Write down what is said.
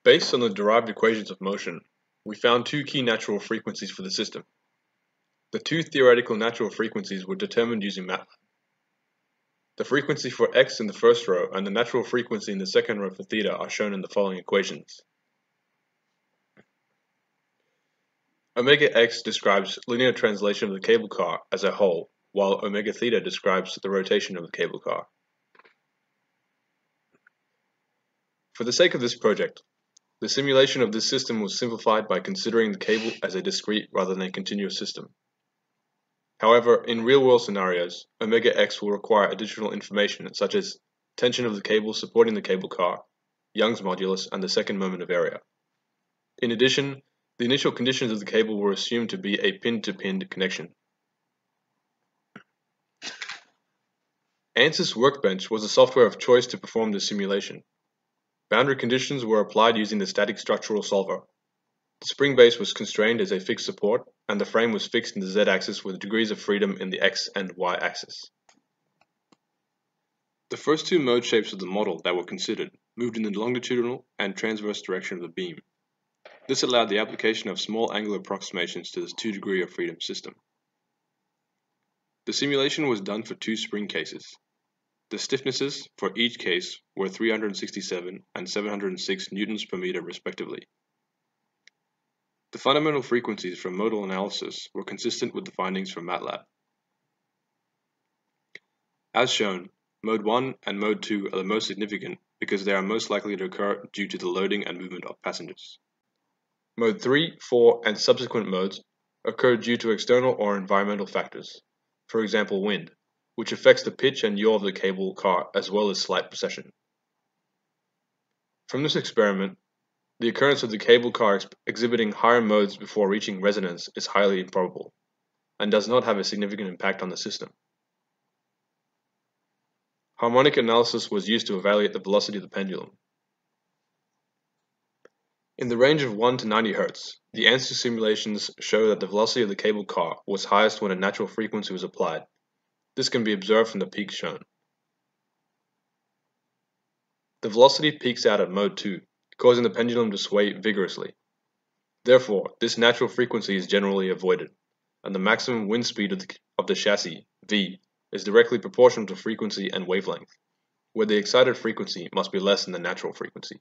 Based on the derived equations of motion, we found two key natural frequencies for the system. The two theoretical natural frequencies were determined using MATLAB. The frequency for x in the first row and the natural frequency in the second row for theta are shown in the following equations. Omega x describes linear translation of the cable car as a whole, while omega theta describes the rotation of the cable car. For the sake of this project, the simulation of this system was simplified by considering the cable as a discrete rather than a continuous system. However, in real-world scenarios, omega x will require additional information such as tension of the cable supporting the cable car, Young's modulus, and the second moment of area. In addition, the initial conditions of the cable were assumed to be a pin-to-pin connection. ANSYS Workbench was the software of choice to perform this simulation. Boundary conditions were applied using the static structural solver. The spring base was constrained as a fixed support, and the frame was fixed in the z-axis with degrees of freedom in the x and y-axis. The first two mode shapes of the model that were considered moved in the longitudinal and transverse direction of the beam. This allowed the application of small angular approximations to this 2-degree of freedom system. The simulation was done for two spring cases. The stiffnesses for each case were 367 and 706 newtons per meter respectively. The fundamental frequencies from modal analysis were consistent with the findings from MATLAB. As shown, Mode 1 and Mode 2 are the most significant because they are most likely to occur due to the loading and movement of passengers. Mode 3, 4, and subsequent modes occur due to external or environmental factors, for example wind, which affects the pitch and yaw of the cable car as well as slight precession. From this experiment, the occurrence of the cable car exhibiting higher modes before reaching resonance is highly improbable, and does not have a significant impact on the system. Harmonic analysis was used to evaluate the velocity of the pendulum. In the range of 1 to 90 Hz, the ANSYS simulations show that the velocity of the cable car was highest when a natural frequency was applied. This can be observed from the peaks shown. The velocity peaks out at Mode 2, causing the pendulum to sway vigorously. Therefore, this natural frequency is generally avoided, and the maximum wind speed of the chassis, v, is directly proportional to frequency and wavelength, where the excited frequency must be less than the natural frequency.